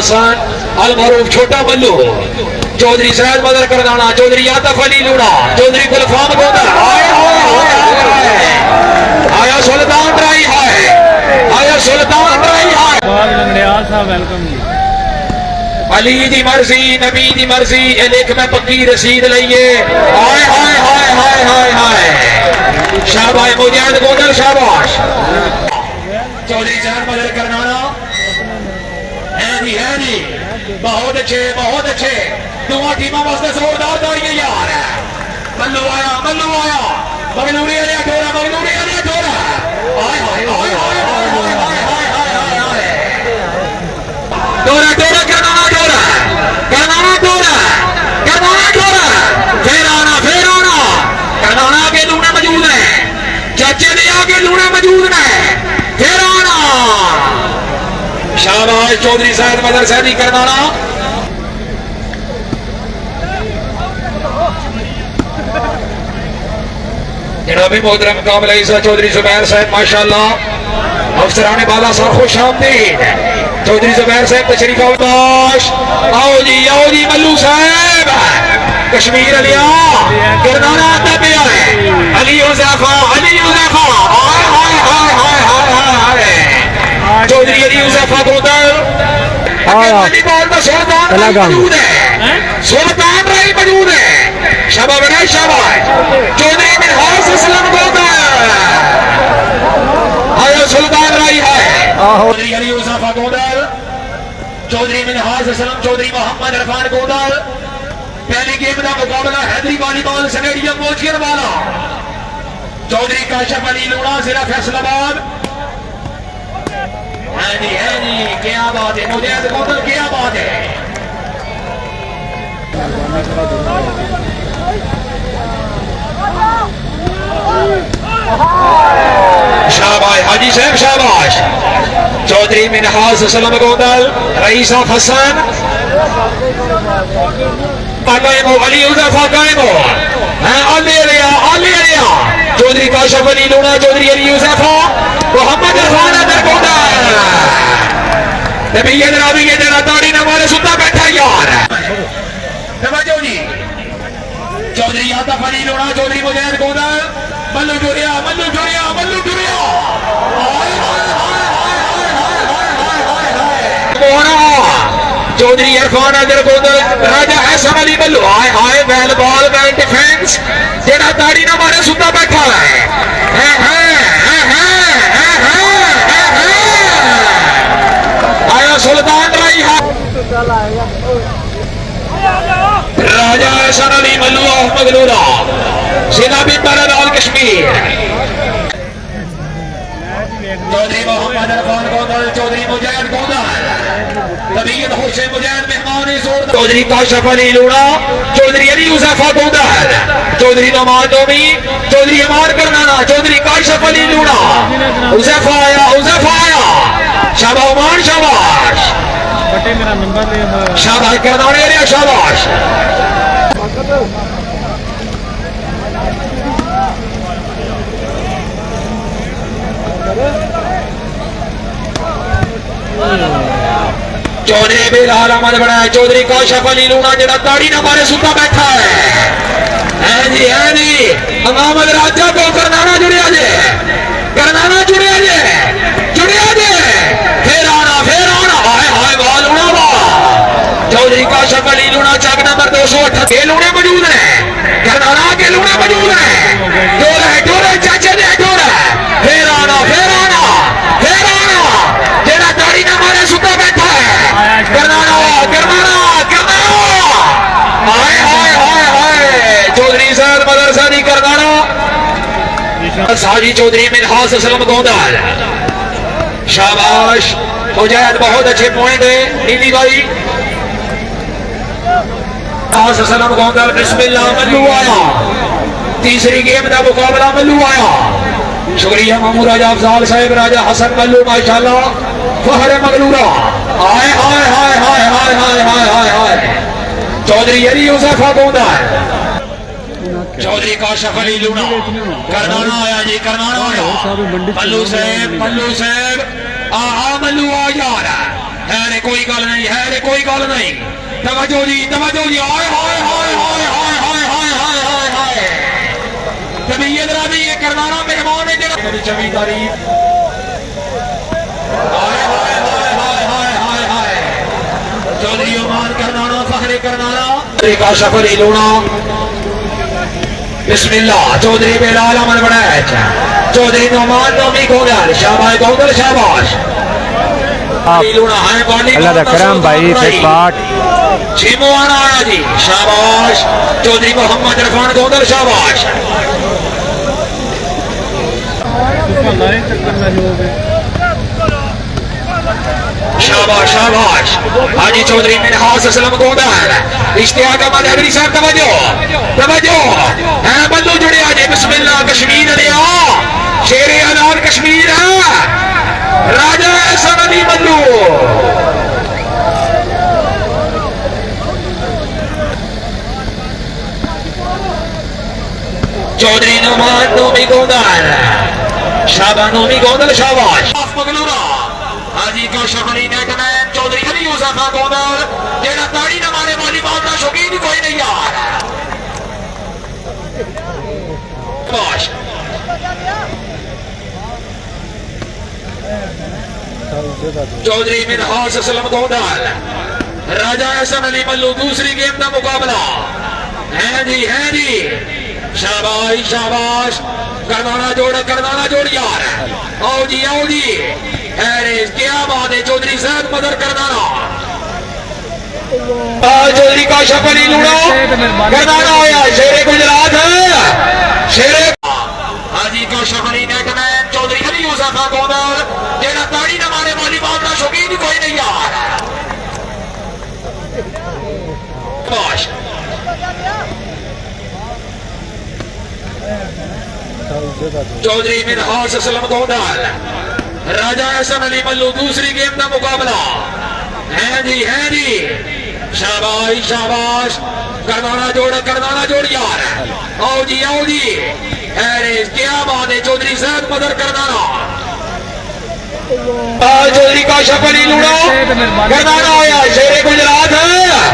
हसन अल मरूफ छोटा मल्लू, चौधरी सैयद मदर करदाना, चौधरी आतफ अली लूड़ा, चौधरी गुलफाम गोदर। आया सुल्तान राई है, आया सुल्तान राई है। लंगड़ियाल साहब वेलकम जी। अली दी मर्जी नबी दी मर्जी ए लिख मैं पक्की रसीद लईए। हाय हाय हाय हाय हाय हाय शाबाश मुजाहिद गोदर शाबाश। चौधरी सैयद मदर करनाना है जी बहुत अच्छे दुआ टीमा वास्ते जोरदार ताड़ियां यार। मल्लू आया मगनूरी अलिया ठोरा हाय हाय हाय हाय हाय हाय हाय हाय हाय हाय ठोरा फिर आना करनाना के लूना मौजूद है, चाचे ने आगे लूना मौजूद है, फिर आना शाबाश चौधरी सैयद मदर सैदी करनाना। जनाबी मोहतरम काबिल इज्जत चौधरी जुबैर साहब माशाअल्लाह अफसराने बाला साहब खुश आमदीद। चौधरी जुबैर साहब तशरीफ अवकाश। आओ जी मल्लू साहब कश्मीर अलिया करनाना आता पे आए। अली हुज़ैफा हाय हाय हाय हाय हाय हाय चौधरी अली हुज़ैफा गोदर सुल्तान राई मौजूद है। शाबाश चौधरी मिनहाज असलम गोदर आया सुल्तान राई है। चौधरी अली हुज़ैफा गोदर, चौधरी मिनहाज असलम, चौधरी मोहम्मद इरफान गोदर। पहली गेम का मुकाबला हैदरी वॉलीबॉल स्टेडियम मोचियर वाला। चौधरी काशिफ अली लूणा जिला फैसलाबाद। है जी क्या बात है मुजाहिद गोदर, क्या बात है। शाबाश हाजी साहब शाबाश। चौधरी मिनहाज असलम गोदर, रईस हसन अली हुज़ैफा कायमो अलिया चौधरी काशिफ अली लूणा, चौधरी अली हुज़ैफा, मोहम्मद इरफान अदर गोदर। नबीयत रावी के जरा ताड़ी न मारे सुता बैठा यार। तवज्जो जी चौधरी आतफ अली लूणा, चौधरी मुजाहिद गोदर, मल्लू जुरिया चौधरी इरफान अदर गोदर, राजा हसन अली मल्लू हाय बैल बॉल बैल डिफेंस जेड़ा ताड़ी ना मारे सुता बैठा है। आया सुल्तान राई है। राजा हसन अली मल्लू अहमद नूरा जिनाबी पैराडाल कश्मीर। चौधरी मोहम्मद इरफान गोदर, चौधरी मुजाहिद गोदर, तबीयत हुसैन मुजाहिद मेहमान जोरदार। चौधरी काशिफ अली लूणा, चौधरी अली हुज़ैफा गोदर, चौधरी नमाज दोमी, चौधरी अमार करनाना, चौधरी काशिफ अली लूणा। हुज़ैफा आया शाबाश उमान शाबाश मेरा नंबर शाबाश करनाने रे शाबाश। चौधरी बिलाल अहमद बनाया, चौधरी काशिफ अली लूणा जेड़ा ताड़ी ना मारे सुता बैठा है जी अमामद राजा को करनाना जुड़िया जे फिर आना हाय हाय वाह लूणा वाह। चौधरी काशिफ अली लूणा चक नंबर 208 के लूणे मौजूद है, करनाना के लूणे मौजूद है। डोरे चाचे ने डोरा फिर आना जेड़ा ताड़ी ना मारे सुता बैठा है। करनाना हाय चौधरी सैयद मदर सैदी करनाना। साजी चौधरी मिनहाज असलम गोदर शाबाश मुजाहिद बहुत अच्छे पॉइंट है। नीली भाई असलम गोदर बिस्मिल्लाह मल्लू आया। तीसरी गेम का मुकाबला मल्लू आया। शुक्रिया मामू राजा अफजाल साहब, राजा हसन मल्लू माशाल्लाह फहर मगलूरा। हाय हाय हाय हाय हाय हाय हाय हाय हाय चौधरी अली हुज़ैफा गोदर, चौधरी काशिफ अली लूणा। करनाना आया जी करनाना आया। मल्लू साहब मल्लू आ यार है कोई गल नहीं है रे कोई गल नहीं तवज्जो जी हाय हाय हाय हाय हाय हाय हाय हाय हाय हाय तबीयत राजी ये करनाना मेहमान है जरा मेरी छवि तारीफ हाय हाय हाय हाय हाय हाय हाय चौधरी ओमान करनाना फखरे करनाना का शफरी लूना बिस्मिल्लाह चौधरी बेलाल अमन बनाए चौधरी नोमान नोमी गोगल शाबाश गोगल शाबाश अल्लाह दा करम भाई फिट बाट छीमो आना आया जी शाबाश चौधरी मोहम्मद इरफान गोगल शाबाश शाबाश शाबाश हाजी चौधरी मिनहास असलम गोगल इश्तियाक अहमद हैदरी साहब तवज्जो है बल्लू जुड़े आज बिस्मिल्लाह कश्मीर अलिया शेरे अनार कश्मीर है राजा एहसान अली मल्लू चौधरी नुमान नोमी गोगल शाबा नोमी गोगल शाबाश मगलूरा हाजी का शहरी नेटमैन चौधरी अली यूसुफ गोगल जेड़ा ताड़ी न मारे वॉलीबॉल का शौकीन कोई नहीं यार शाबाश चौधरी मिनहास असलम गोगल राजा एहसान अली मल्लू दूसरी गेम का मुकाबला है जी शाबाश शाबाश करनाना जोड़ यार आओ जी अरे क्या बात है चौधरी साहब मदर करनाना चौधरी का शफरी लूड़ा करनाना आया शेरे गुजरात है शेरे हाजी का शफरी नेटमैन चौधरी अली यूसुफ गोगल जेड़ा ताड़ी न मारे वॉलीबॉल का शौकीन कोई नहीं यार शाबाश चौधरी मिनहास असलम गोगल राजा एहसान अली मल्लू दूसरी गेम का मुकाबला है जी शाबाश करनाना जोड़ यार आओ जी अरे क्या बात है चौधरी साहब मदर करनाना चौधरी का शफरी लूड़ा करनाना आया शेरे गुजरात है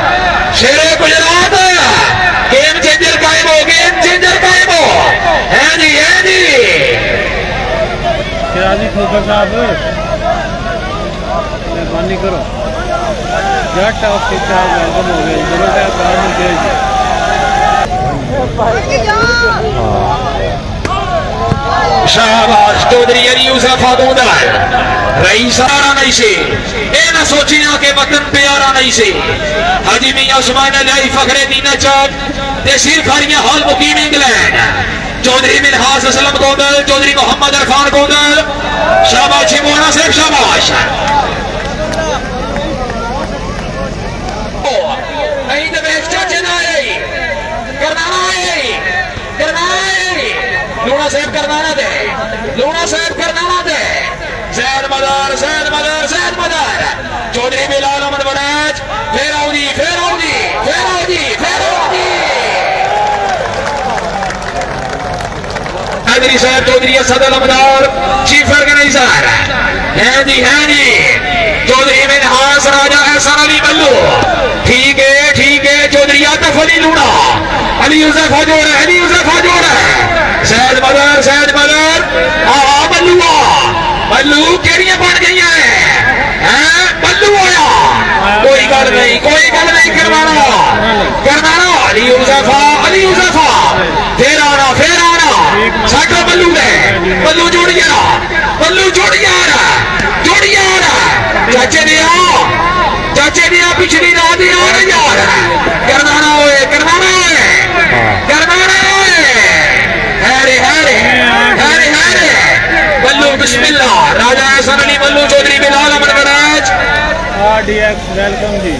गेम चेंजर कायम हो है जी सिराजी खोखर साहब मेहरबानी करो जट ऑफिस साहब वेलकम हो गए जरूर है काम मुझे शाबाश चौधरी अली यूसुफ गोगल रईस आरा नहीं से ए ना सोचिया के वतन प्यारा नहीं से हाजी मियां उस्मान अली फखरे दीन चौक तहसील खारिया हॉल मुकीम इंग्लैंड चौधरी मिनहास असलम गोगल चौधरी मोहम्मद इरफान गोगल शाबाश मोहना साहब शाबाश नहीं तो बेस्टा चना करनाना लूना साहब करनाना दे जैद मदर चौधरी बिलाल अहमद बनाज फिर आओ जी हैदरी साहब चौधरी सदर अमदार चीफ ऑर्गेनाइजर है जी चौधरी मिनहास राजा एहसान अली मल्लू ठीक है चौधरी आतिफ अली लूना अली यूसुफ जोड़ है सैयद मदर मल्लू केड़ियां बन गई हैं मल्लू आया कोई गल नहीं करवाना अली यूसुफ फिर आना साडा मल्लू जोड़ यार चाचे ने पिछली रात यार करनाना मल्लू बिस्मिल्लाह राजा एहसान अली मल्लू चौधरी बिलाल अहमद बनाज RDX वेलकम जी।